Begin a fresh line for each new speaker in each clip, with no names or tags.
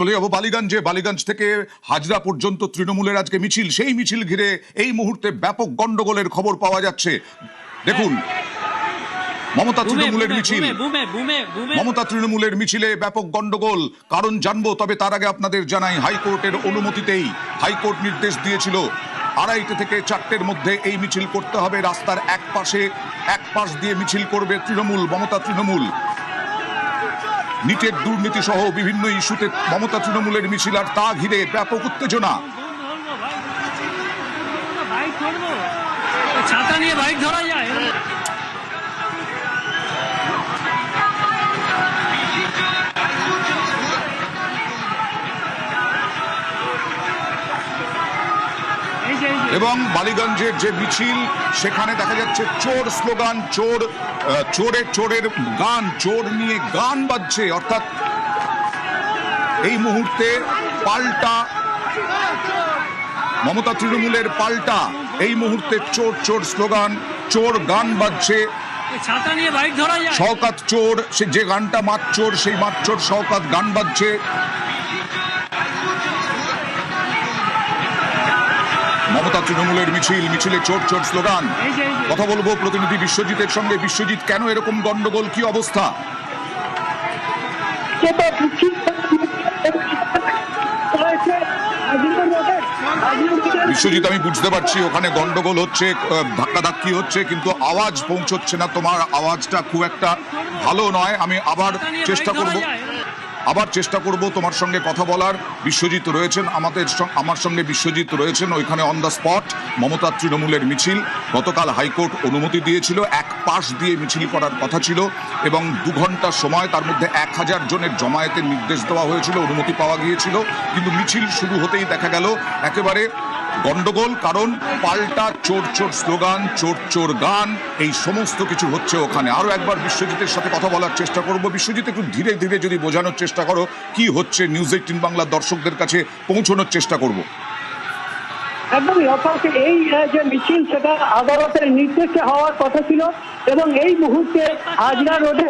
চলে যাবো বালিগঞ্জে। বালিগঞ্জ থেকে হাজরা পর্যন্ত তৃণমূলের আজকে মিছিল। সেই মিছিল ঘিরে এই মুহূর্তে ব্যাপক গন্ডগোলের খবর পাওয়া যাচ্ছে। দেখুন, মমতা তৃণমূলের মিছিল, মমতা তৃণমূলের মিছিলে ব্যাপক গন্ডগোল। কারণ জানবো, তবে তার আগে আপনাদের জানাই, হাইকোর্টের অনুমতিতেই হাইকোর্ট নির্দেশ দিয়েছিল 2:30 থেকে 4টের মধ্যে এই মিছিল করতে হবে। রাস্তার এক পাশ দিয়ে মিছিল করবে তৃণমূল, মমতা তৃণমূল। নিটের দুর্নীতি সহ বিভিন্ন ইস্যুতে মমতা তৃণমূলের মিছিল, আর তা ঘিরে ব্যাপক উত্তেজনা।
ছাতা নিয়ে বাইক ধরা যায়।
এবং বালিগঞ্জের যে মিছিল, সেখানে দেখা যাচ্ছে চোর স্লোগান, চোরের গান, চোর নিয়ে গান বাজছে। অর্থাৎ এই মুহূর্তে পাল্টা মমতা তৃণমূলের পাল্টা, এই মুহূর্তে চোর স্লোগান, চোর গান বাজছে।
ছাতা নিয়ে বাইক ধরা যায়।
শওকত চোর, সে যে গানটা মাতচোর, সেই মাতচোর শওকত গান বাজছে। মমতা তৃণমূলের মিছিলে চোর স্লোগান। কথা বলবো প্রতিনিধি বিশ্বজিতের সঙ্গে। বিশ্বজিৎ, কেন এরকম গন্ডগোল, কি অবস্থা? বিশ্বজিৎ, আমি বুঝতে পারছি ওখানে গন্ডগোল হচ্ছে, ধাক্কাধাক্কি হচ্ছে, কিন্তু আওয়াজ পৌঁছচ্ছে না। তোমার আওয়াজটা খুব একটা ভালো নয়। আমি আবার চেষ্টা করব তোমার সঙ্গে কথা বলার। বিশ্বজিৎ রয়েছেন আমার সঙ্গে, বিশ্বজিৎ রয়েছেন ওইখানে অন দ্য স্পট। মমতা তৃণমূলের মিছিল গতকাল হাইকোর্ট অনুমতি দিয়েছিল, এক পাশ দিয়ে মিছিল করার কথা ছিল এবং 2 ঘন্টা সময়, তার মধ্যে 1000 জনের জমায়েতের নির্দেশ দেওয়া হয়েছিল, অনুমতি পাওয়া গিয়েছিল। কিন্তু মিছিল শুরু হতেই দেখা গেল একেবারে গন্ডগোল। কারণ পাল্টা চোর স্লোগান, চোর গান, এই সমস্ত কিছু হচ্ছে ওখানে। আরো একবার বিশ্বজিতের সাথে কথা বলার চেষ্টা করব। বিশ্বজিৎ, একটু ধীরে ধীরে যদি বোঝানোর চেষ্টা করো কি হচ্ছে, নিউজ 18 বাংলার দর্শকদের কাছে পৌঁছানোর চেষ্টা করব।
একদমই অর্থাৎ এই যে মিছিল, সেটা আদালতের নির্দেশে হওয়ার কথা ছিল এবং এই মুহূর্তে হাজরা রোডে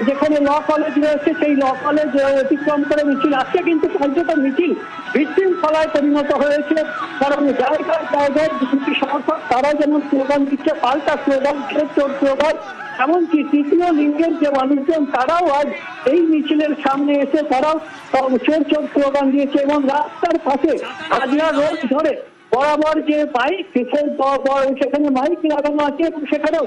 যেখানে ল কলেজ রয়েছে, সেই ল কলেজ অতিক্রম করে মিছিল আসছে। কিন্তু কার্যত মিছিল বিশৃঙ্খলায় পরিণত হয়েছে। কারণ জায়গায় দুটি সমর্থক, তারা যেমন স্লোগান দিচ্ছে, পাল্টা স্লোগান, চোর স্লোগান, এমনকি তৃতীয় লিঙ্গের যে মানুষজন, তারাও আজ এই মিছিলের সামনে এসে তারাও চোর স্লোগান দিয়েছে। এবং রাস্তার পাশে হাজরা রোড ধরে বরাবর যে বাইক, সেখানে মাইক লাগানো আছে এবং সেখানেও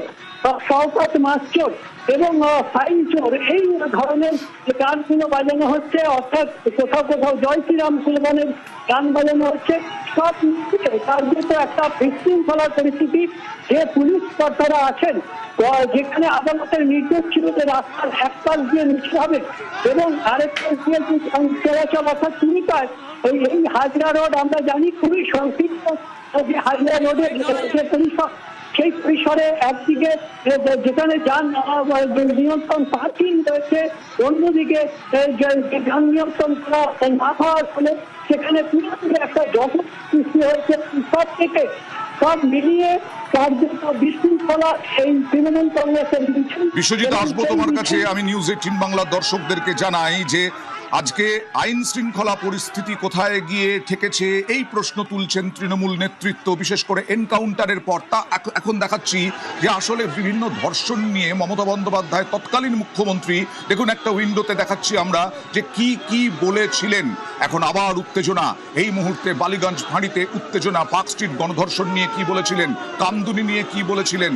শওকত মাতচোর এবং ফাইন চোর, এই ধরনের গানগুলো বাজানো হচ্ছে। অর্থাৎ কোথাও জয় শ্রীরাম স্লোগানের গান বাজানো হচ্ছে। সব মিলিয়ে কার্যত একটা বিশৃঙ্খলার পরিস্থিতি। যে পুলিশ কর্তারা আছেন, যেখানে আদালতের নির্দেশ ছিল যে রাস্তার এক পাশ দিয়ে মিছিল হবে এবং আরেক পাশ দিয়ে চলাচল, অর্থাৎ চিনিকায় এই হাজরা রোড আমরা জানি খুবই সংকীর্ণ। যে হাজরা রোডের যে পরিসর, সেই পরিসরে একদিকে যেখানে যান নিয়ন্ত্রণ পার্কিং রয়েছে, অন্যদিকে যান নিয়ন্ত্রণ করা না হওয়ার ফলে সেখানে পুরোপুরি একটা জগৎ সৃষ্টি হয়েছে। সব মিলিয়ে বিশৃঙ্খলা এই তৃণমূল কংগ্রেসের।
বিশ্বজিৎ, আসবো তোমার কাছে। আমি নিউজ 18 বাংলার দর্শকদেরকে জানাই যে আজকে আইন শৃঙ্খলা পরিস্থিতি কোথায় গিয়ে ঠেকেছে, এই প্রশ্ন তুলছেন তৃণমূল নেতৃত্ব, বিশেষ করে এনকাউন্টারের পর। তা এখন দেখাচ্ছি যে আসলে বিভিন্ন ধর্ষণ নিয়ে মমতা বন্দ্যোপাধ্যায়, তৎকালীন মুখ্যমন্ত্রী, দেখুন একটা উইন্ডোতে দেখাচ্ছি আমরা যে কি বলেছিলেন। এখন আবার উত্তেজনা, এই মুহূর্তে বালিগঞ্জ ফাঁড়িতে উত্তেজনা। পার্ক স্ট্রিট গণধর্ষণ নিয়ে কি বলেছিলেন, কামদুনি নিয়ে কি বলেছিলেন,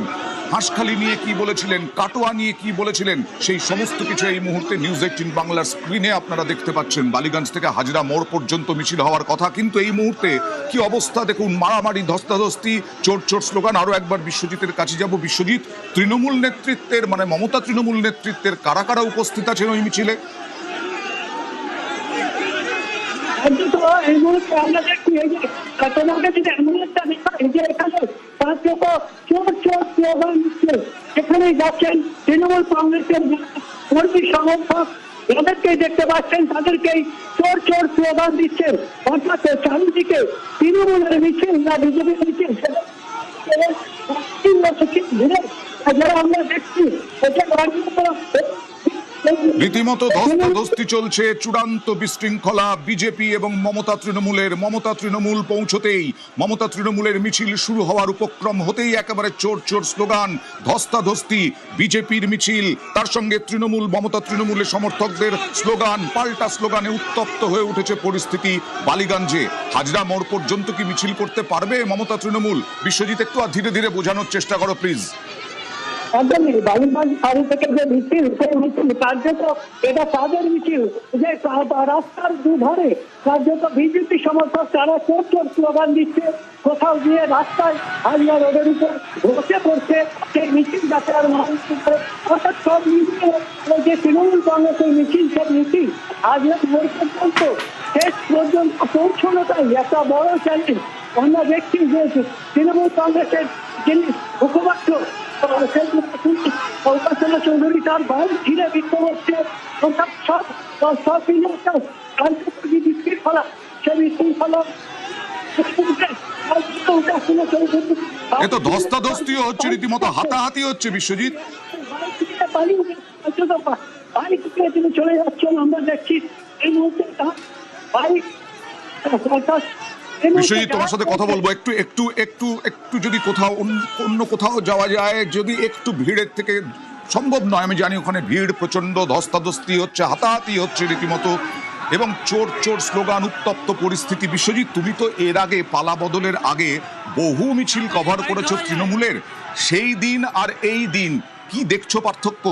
হাঁসখালি নিয়ে কি বলেছিলেন, কাটোয়া নিয়ে কি বলেছিলেন, সেই সমস্ত কিছু এই মুহূর্তে নিউজ 18 বাংলার স্ক্রিনে আপনারা দেখতে পাচ্ছেন। বালিগঞ্জ থেকে হাজরা মোড় পর্যন্ত মিছিল হওয়ার কথা, কিন্তু এই মুহূর্তে কি অবস্থা দেখুন, মারামারি, ধস্তাধস্তি, চোর স্লোগান। আরো একবার বিশ্বজিতের কাছে যাব। বিশ্বজিৎ, তৃণমূল নেতৃত্বের, মানে মমতা তৃণমূল নেতৃত্বের কারা কারা উপস্থিত আছেন ওই মিছিলে?
এই মুহূর্তে আমরা দেখছি তোমাকে যদি এমন একটা এই যে এখানে চোর স্লোগান দিচ্ছে, সেখানেই যাচ্ছেন তৃণমূল কংগ্রেসের কর্মী সমর্থক, যাদেরকেই দেখতে পাচ্ছেন তাদেরকেই চোর স্লোগান দিচ্ছেন। অর্থাৎ চারিদিকে তৃণমূলের মিছিল না বিজেপির মিছিল, যারা আমরা দেখছি এটা
রীতিমতো ধস্তাধস্তি চলছে, চূড়ান্ত বিশৃঙ্খলা বিজেপি এবং মমতা তৃণমূলের। মমতা তৃণমূল পৌঁছতেই, মমতা তৃণমূলের মিছিল শুরু হওয়ার উপক্রম হতেই একেবারে চোর চোর স্লোগান, ধস্তাধস্তি, বিজেপির মিছিল, তার সঙ্গে তৃণমূল, মমতা তৃণমূলের সমর্থকদের স্লোগান, পাল্টা স্লোগানে উত্তপ্ত হয়ে উঠেছে পরিস্থিতি বালিগঞ্জে। হাজরা মোড় পর্যন্ত কি মিছিল করতে পারবে মমতা তৃণমূল? বিশ্বজিৎ, একটু ধীরে ধীরে বোঝানোর চেষ্টা করো প্লিজ।
একদমই বালিগঞ্জ ফাঁড়ি থেকে যে মিছিল, সেই মিছিল কার্যত এটা তাদের মিছিল যে রাস্তার দুধারে কার্যত বিজেপি সমর্থক তারা চোর চোর স্লোগান দিচ্ছে, কোথাও গিয়ে রাস্তায় হাজিয়া রোডের উপর বসে পড়ছে সেই মিছিল যাত্রার মানুষ করে। অর্থাৎ সব মিছিল যে তৃণমূল কংগ্রেসের মিছিল, সব মিছিল হাজিয়া মোড় পর্যন্ত শেষ পর্যন্ত পৌঁছানোটাই একটা বড় চ্যালেঞ্জ। আমরা দেখছি যে তৃণমূল কংগ্রেসের যিনি মুখপাত্র উপাসনা চৌধুরী তার বাইক ঘিরে বিক্ষোভ হচ্ছে, সব বিশৃঙ্খলা, সেই বিশৃঙ্খলা
এ তো ধস্তাধস্তিও হচ্ছে, রীতিমতো হাতাহাতি হচ্ছে বিশ্বজিৎ।
বাইক থেকে তিনি চলে যাচ্ছেন, আমরা দেখছি এই মুহূর্তে বাইক।
বিশ্বজিৎ, তোমার সাথে কথা বলবো একটু একটু একটু একটু যদি কোথাও অন্য কোথাও যাওয়া যায়, যদি একটু ভিড়ের থেকে সম্ভব নয়, আমি জানি ওখানে ভিড় প্রচন্ড, ধস্তাধস্তি হচ্ছে, হাতাহাতি হচ্ছে রীতিমতো, এবং চোর চোর স্লোগান, উত্তপ্ত পরিস্থিতি। বিশ্বজিৎ, তুমি তো এর আগে পালা বদলের আগে বহু মিছিল কভার করেছো তৃণমূলের, সেই দিন আর এই দিন কি দেখছো পার্থক্য?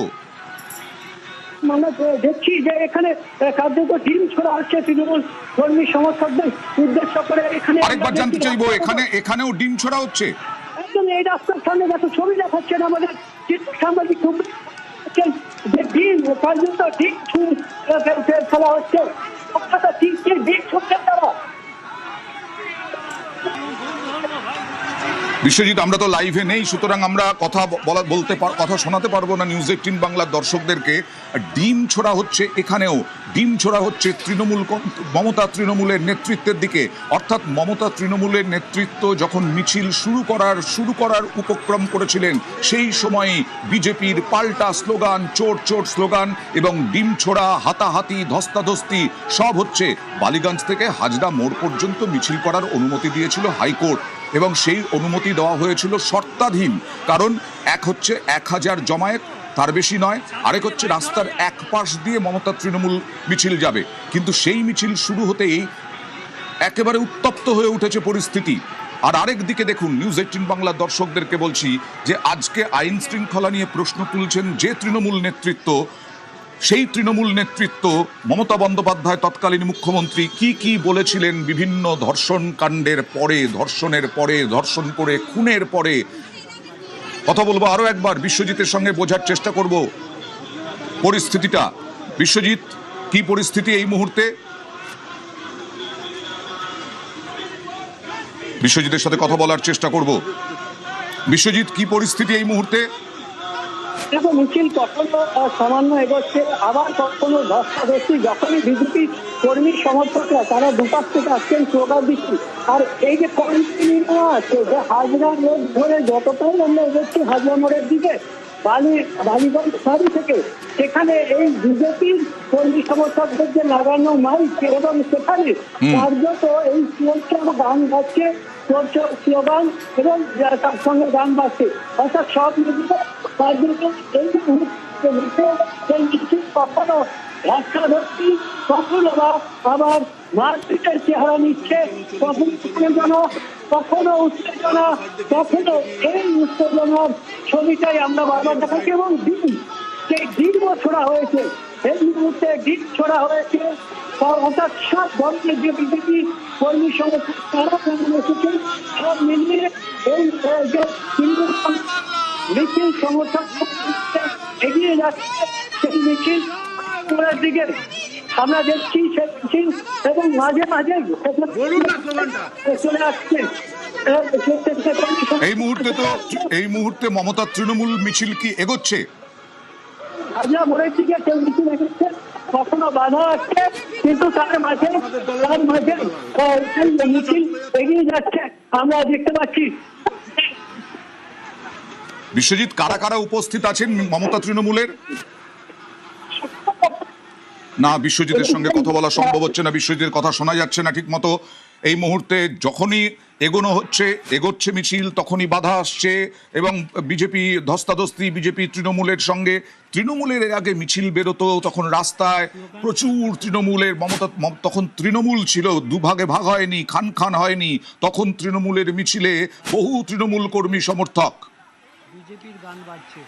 মানে দেখছি যে এখানে কার্যত ডিম ছোড়া হচ্ছে তৃণমূল কর্মী সমর্থকদের উদ্দেশ্য করে। এখানে
আরেকবার জানতে চাইবো, এখানেও ডিম ছোড়া হচ্ছে?
একদম এই রাস্তার সামনে দেখো, ছবি দেখাচ্ছেন আমাদের সাংবাদিক, যে ডিম কার্যত ডিম ফেলা হচ্ছে, ডিম ছুটছেন তারা।
বিশ্বজিৎ, আমরা তো লাইভে নেই, সুতরাং আমরা কথা শোনাতে পারবো না নিউজ 18 বাংলার দর্শকদেরকে। ডিম ছোড়া হচ্ছে, এখানেও ডিম ছোড়া হচ্ছে মমতা তৃণমূলের নেতৃত্বের দিকে। অর্থাৎ মমতা তৃণমূলের নেতৃত্ব যখন মিছিল শুরু করার উপক্রম করেছিলেন, সেই সময়ই বিজেপির পাল্টা স্লোগান, চোর চোর স্লোগান এবং ডিম ছোড়া, হাতাহাতি, ধস্তাধস্তি সব হচ্ছে। বালিগঞ্জ থেকে হাজরা মোড় পর্যন্ত মিছিল করার অনুমতি দিয়েছিল হাইকোর্ট, এবং সেই অনুমতি দেওয়া হয়েছিল শর্তাধীন। কারণ এক হচ্ছে 1000 জমায়েত, তার বেশি নয়, আরেক হচ্ছে রাস্তার এক পাশ দিয়ে মমতা তৃণমূল মিছিল যাবে। কিন্তু সেই মিছিল শুরু হতেই একেবারে উত্তপ্ত হয়ে উঠেছে পরিস্থিতি। আর আরেক দিকে দেখুন, নিউজ 18 বাংলার দর্শকদেরকে বলছি যে আজকে আইন শৃঙ্খলা নিয়ে প্রশ্ন তুলছেন যে তৃণমূল নেতৃত্ব, সেই তৃণমূল নেতৃত্ব, মমতা বন্দ্যোপাধ্যায় তৎকালীন মুখ্যমন্ত্রী কি বলেছিলেন বিভিন্ন ধর্ষণ কাণ্ডের পরে, ধর্ষণের পরে, ধর্ষণ করে খুনের পরে। কথা বলবো আরো একবার, বিশ্বজিতের সঙ্গে বোঝার চেষ্টা করব পরিস্থিতিটা। বিশ্বজিৎ, কি পরিস্থিতি এই মুহূর্তে? বিশ্বজিতের সাথে কথা বলার চেষ্টা করব। বিশ্বজিৎ, কি পরিস্থিতি এই মুহূর্তে?
দেখো, মিছিল কখনো সামান্য এগোচ্ছে, আবার কখনো ধস্তাধস্তি। যখনই বিজেপি কর্মী সমর্থকরা তারা দুপাশ থেকে আসছেন, স্লোগান দিচ্ছি। আর এই যে কর্মী নেওয়া আছে, যে হাজরা রোড ধরে যতটাই আমরা এগোচ্ছি হাজরা মোড়ের দিকে, বালিগঞ্জ ফাঁড়ি থেকে, সেখানে এই বিজেপির কর্মী সমর্থকদের যে লাগানো মাইক, এবং সেখানে কার্যত এই গান গাচ্ছে, স্লোগান এবং তার সঙ্গে গান বাজছে। অর্থাৎ সব মিলিয়ে এই মুহূর্তে সেই মিছিল কখনো ধস্তাধস্তি, কখনো আবার মারপিটের চেহারা নিচ্ছে, কখনো উত্তেজনা, কখনো এই উত্তেজনার ছবিটাই আমরা বারবার দেখাচ্ছি। এবং সেই ডিমও ছোড়া হয়েছে, এই মুহূর্তে ডিম ছোড়া হয়েছে। অর্থাৎ সব বন্ধের যে বিজেপি কর্মী সমর্থক তারা কেমন এসেছেন, সব মিলিয়ে এই যে মিছিল সমর্থক এগিয়ে যাচ্ছে, সেই মিছিল দিকে আমরা দেখছি সে মিছিল, এবং মাঝে মাঝে চলে আসছে।
এই মুহূর্তে মমতা তৃণমূল মিছিল কি এগোচ্ছে?
হাজরা মোড়ের দিকে কেউ মিছিল এগোচ্ছে, কখনো বাধা আসছে, কিন্তু তার মাঝে মিছিল এগিয়ে যাচ্ছে আমরা দেখতে পাচ্ছি।
বিশ্বজিৎ, কারা কারা উপস্থিত আছেন মমতা তৃণমূলের? না, বিশ্বজিতের সঙ্গে কথা বলা সম্ভব হচ্ছে না, বিশ্বজিতের কথা শোনা যাচ্ছে না ঠিক মতো। এই মুহূর্তে যখনই এগোচ্ছে মিছিল, তখনই বাধা আসছে এবং বিজেপি ধস্তাধস্তি বিজেপি তৃণমূলের সঙ্গে। তৃণমূলের আগে মিছিল বেরোতো, তখন রাস্তায় প্রচুর তৃণমূলের তখন তৃণমূল ছিল, দুভাগে ভাগ হয়নি, খান খান হয়নি। তখন তৃণমূলের মিছিলে বহু তৃণমূল কর্মী সমর্থক।
বিজেপির গান বাজছে।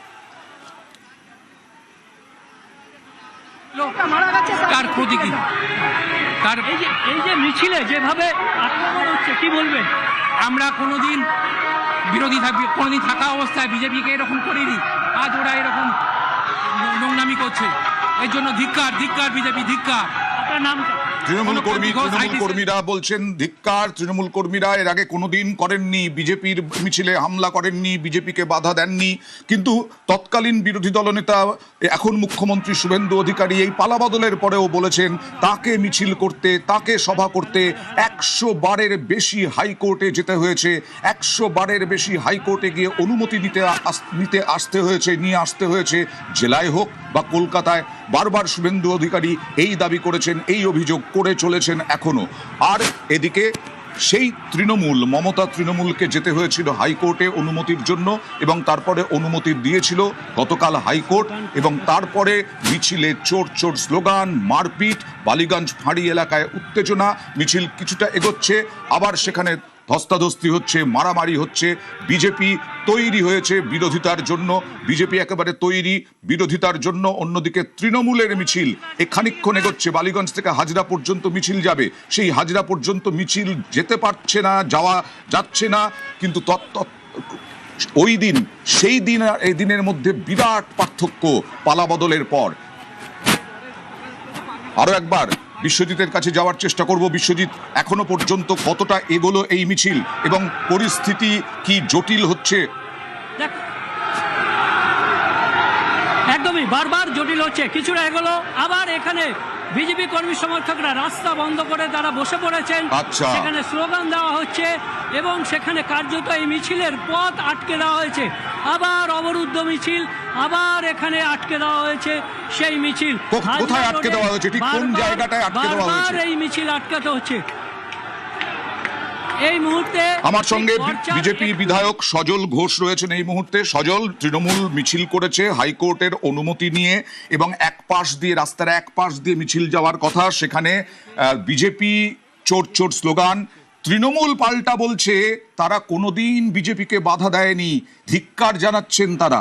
কার ক্ষতি কি, কার
এই যে মিছিলে যেভাবে আক্রমণ হচ্ছে, কি বলবেন?
আমরা কোনোদিন কোনোদিন থাকা অবস্থায় বিজেপিকে এরকম করিনি। আজ ওরা এরকম নোংরামি করছে, এর জন্য ধিক্কার, ধিক্কার বিজেপি, ধিক্কার।
আপনার নামটা?
তৃণমূল কর্মীরা বলছেন ধিক্কার। তৃণমূল কর্মীরা এর আগে কোনোদিন করেননি, বিজেপির মিছিলে হামলা করেননি, বিজেপিকে বাধা দেননি। কিন্তু তৎকালীন বিরোধী দলনেতা এখন মুখ্যমন্ত্রী শুভেন্দু অধিকারী এই পালাবদলের পরেও বলেছেন তাকে মিছিল করতে, তাকে সভা করতে 100 বারের বেশি হাইকোর্টে যেতে হয়েছে। 100 বারের বেশি হাইকোর্টে গিয়ে অনুমতি নিয়ে আসতে হয়েছে, জেলায় হোক বা কলকাতায়। বারবার শুভেন্দু অধিকারী এই দাবি করেছেন, এই অভিযোগ করে চলেছেন এখনো। আর এদিকে সেই মমতা তৃণমূলকে যেতে হয়েছিল হাইকোর্টে অনুমতির জন্য, এবং তারপরে অনুমতি দিয়েছিল গতকাল হাইকোর্ট। এবং তারপরে মিছিলে চোর চোর স্লোগান, মারপিট, বালিগঞ্জ ফাঁড়ি এলাকায় উত্তেজনা। মিছিল কিছুটা এগোচ্ছে, আবার সেখানে ধস্তাধস্তি হচ্ছে, মারামারি হচ্ছে। বিজেপি তৈরি হয়েছে বিরোধিতার জন্য, বিজেপি একেবারে তৈরি বিরোধিতার জন্য। অন্যদিকে তৃণমূলের মিছিল খানিকক্ষণ এগোচ্ছে, বালিগঞ্জ থেকে হাজরা পর্যন্ত মিছিল যাবে। সেই হাজরা পর্যন্ত মিছিল যেতে পারছে না, যাচ্ছে না। কিন্তু সেই দিন আর এই দিনের মধ্যে বিরাট পার্থক্য পালাবদলের পর। আরো একবার বিশ্বজিতের কাছে যাওয়ার চেষ্টা করব। বিশ্বজিৎ, এখনো পর্যন্ত কতটা এগোলো এই মিছিল এবং পরিস্থিতি কি জটিল হচ্ছে?
একদমই বারবার জটিল হচ্ছে। কিছুটা এগোলো, আবার এখানে বিজেপি কর্মী সমর্থকরা রাস্তা বন্ধ করে তারা বসে পড়েছেন।
আচ্ছা,
সেখানে স্লোগান দেওয়া হচ্ছে এবং সেখানে কার্যত এই মিছিলের পথ আটকে দেওয়া হয়েছে। আবার অবরুদ্ধ মিছিল, আবার এখানে আটকে দেওয়া হয়েছে সেই মিছিল।
কোথায় আটকে দেওয়া হয়েছে? ঠিক কোন জায়গাটায় আটকে দেওয়া হয়েছে?
এই মিছিল আটকাতে হচ্ছে এই মুহূর্তে।
আমার সঙ্গে বিজেপি বিধায়ক সজল ঘোষ রয়েছেন এই মুহূর্তে। সজল, তৃণমূল মিছিল করেছে হাইকোর্টের অনুমতি নিয়ে এবং রাস্তার এক পাশ দিয়ে মিছিল যাওয়ার কথা। সেখানে বিজেপি চোর চোর স্লোগান। তৃণমূল পাল্টা বলছে তারা কোনোদিন বিজেপিকে বাধা দেয়নি, ধিক্কার জানাচ্ছেন তারা।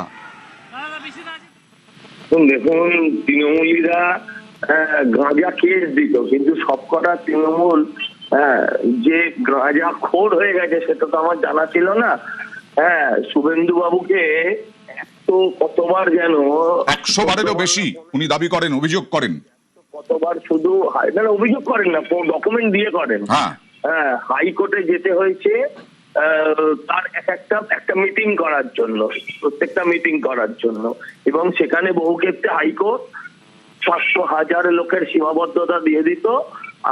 দেখুন, তৃণমূলীরা গাঁজা কেস দিত, কিন্তু সবকটা তৃণমূল যে গাঁজা খোর হয়ে গেছে সেটা তো আমার জানা ছিল না। শুভেন্দু বাবুকে কতবার যেন
100 বারেরও বেশি উনি দাবি করেন, অভিযোগ করেন।
কতবার শুধু অভিযোগ করেন না, ডকুমেন্ট দিয়ে করেন। হাইকোর্টে যেতে হয়েছে তার একটা মিটিং করার জন্য, প্রত্যেকটা মিটিং করার জন্য। এবং সেখানে বহু ক্ষেত্রে হাইকোর্ট 700,000 লোকের সীমাবদ্ধতা দিয়ে দিত,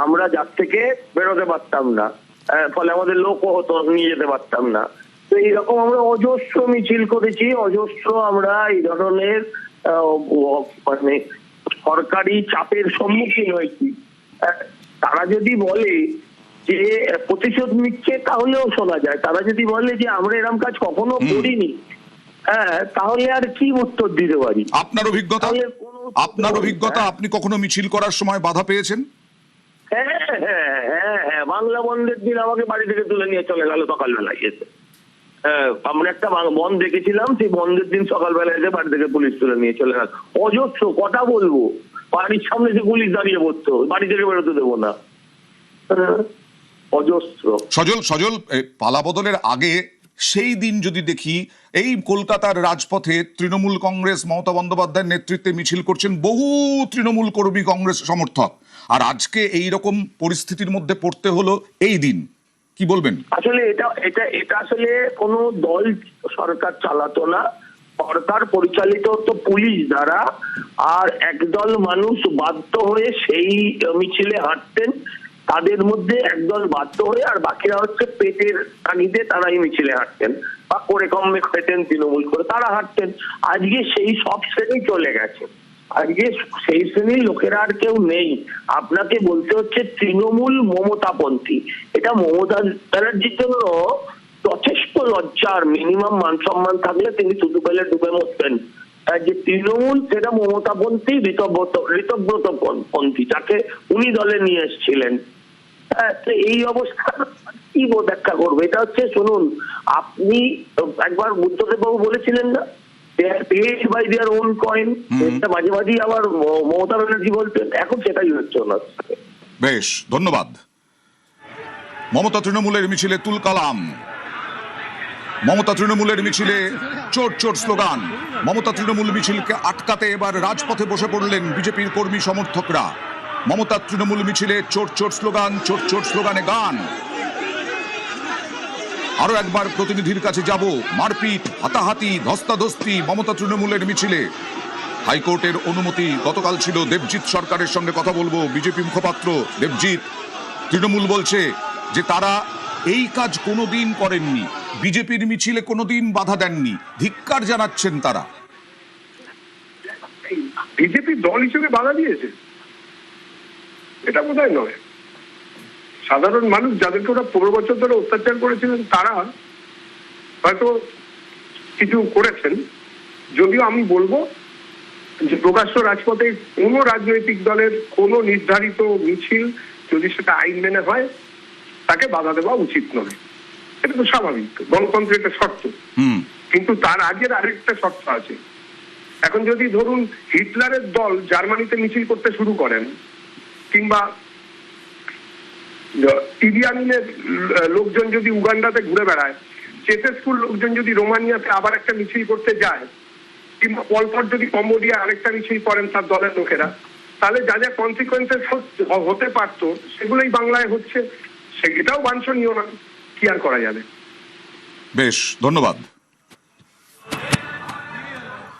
আমরা যার থেকে বেরোতে পারতাম না, ফলে আমাদের লোকও হতো, নিয়ে যেতে পারতাম না। তো এইরকম আমরা অজস্র মিছিল করেছি, অজস্র আমরা এই ধরনের মানে সরকারি চাপের সম্মুখীন হয়েছি। তারা যদি বলে যে প্রতিশোধ নিচ্ছে তাহলেও শোনা যায়, তারা যদি বলে যে আমরা এরকম কাজ কখনো করিনি, তাহলে আর কি উত্তর দিতে পারি?
আপনার অভিজ্ঞতা, আপনি কখনো মিছিল করার সময় বাধা পেয়েছেন?
হ্যাঁ, বাংলা বন্ধের দিন আমাকে বাড়ি থেকে তুলে নিয়ে চলে গেল সকালবেলায় এসে। আমরা একটা বন্ধ দেখেছিলাম, সেই বন্ধের দিন সকালবেলা এসে বাড়ি থেকে পুলিশ তুলে নিয়ে চলে গেল। অজস্র, কথা বলবো, বাড়ির সামনে যে পুলিশ দাঁড়িয়ে পড়তো, বাড়ি থেকে বেরোতে দেবো না, অজস্র।
সজল, পালাবদলের আগে সেই দিন যদি দেখি, এই কলকাতার রাজপথে তৃণমূল কংগ্রেস মমতা বন্দ্যোপাধ্যায়ের নেতৃত্বে মিছিল করছেন বহু তৃণমূল কর্মী, কংগ্রেস সমর্থক। আর আজকে এই রকম পরিস্থিতির মধ্যে পড়তে হলো এই দিন, কি বলবেন?
আসলে এটা আসলে কোনো দল সরকার চালাতো না, সরকার পরিচালিত হতো পুলিশ দ্বারা। আর একদল মানুষ বাধ্য হয়ে সেই মিছিলে হাঁটতেন, তাদের মধ্যে একদল বাধ্য হয়ে, আর বাকিরা হচ্ছে পেটের তাগিদে তারা এই মিছিলে হাঁটতেন, বা করে কমে খেতেন তৃণমূল করে তারা হাঁটতেন। আজকে সেই সব শ্রেণী চলে গেছে। আজকে সেই শ্রেণীর লোকেরা আর কেউ নেই। আপনাকে বলতে হচ্ছে তৃণমূল মমতাপন্থী। এটা মমতা ব্যানার্জির জন্য যথেষ্ট লজ্জার, মিনিমাম মান সম্মান থাকলে তিনি শুধু পেলে ডুবে মরতেন। যে তৃণমূল সেটা মমতাপন্থী, ঋতব্রত পন্থী, যাকে উনি দলে নিয়ে এসেছিলেন। এই অবস্থা কি ব্যাখ্যা করবে? এটা হচ্ছে, শুনুন, আপনি একবার বুদ্ধদেব বাবু বলেছিলেন না, paid by their own coin, এটা মাঝে মাঝেই আবার মমতা ব্যানার্জি বলতেন, এখন সেটাই হচ্ছে ওনার।
বেশ, ধন্যবাদ। মমতা তৃণমূলের মিছিলে তুল কালাম, মমতা তৃণমূলের মিছিলে চোর চোর স্লোগান। মমতা তৃণমূল মিছিলকে আটকাতে এবার রাজপথে বসে পড়লেন বিজেপির কর্মী সমর্থকরা। মমতা তৃণমূল মিছিলে চোর চোর স্লোগান, চোর চোর স্লোগানে গান। আরো একবার প্রতিনিধির কাছে যাব। মারপিট, হাতাহাতি, ধস্তাধস্তি মমতা তৃণমূলের মিছিলে। হাইকোর্টের অনুমতি গতকাল ছিল। দেবজিৎ সরকারের সঙ্গে কথা বলবো। বিজেপি মুখপাত্র দেবজিৎ, তৃণমূল বলছে যে তারা এই কাজ কোনোদিন করেননি, বিজেপির মিছিলে কোনোদিন বাধা দেননি, ধিক্কার জানাচ্ছেন তারা।
বিজেপি দল হিসেবে বাধা দিয়েছে এটা বোধহয় নয়। সাধারণ মানুষ যাদেরকে ওরা 15 বছর ধরে অত্যাচার করেছিলেন তারা হয়তো কিছু করেছেন। যদিও আমি বলবো যে প্রকাশ্য রাজপথে কোনো রাজনৈতিক দলের কোনো নির্ধারিত মিছিল যদি সেটা আইন মেনে হয় তাকে বাধা দেওয়া উচিত নয়। এটা তো স্বাভাবিক, গণতন্ত্রের একটা শর্ত। কিন্তু তার আগের আরেকটা শর্ত আছে। এখন যদি ধরুন হিটলারের দল জার্মানিতে মিছিল করতে শুরু করেন, কিংবা ইদি আমিনের লোকজন যদি উগান্ডাতে ঘুরে বেড়ায়, চেসেস্কুর লোকজন যদি রোমানিয়াতে আবার একটা মিছিল করতে যায়, কিংবা পলপট যদি কম্বোডিয়া আরেকটা মিছিল করেন তার দলের লোকেরা, তাহলে যা যা কনসিকুয়েন্সেস হতে পারতো সেগুলোই বাংলায় হচ্ছে। সেটাও বাঞ্ছনীয় না, কি আর করা যাবে।
বেশ, ধন্যবাদ।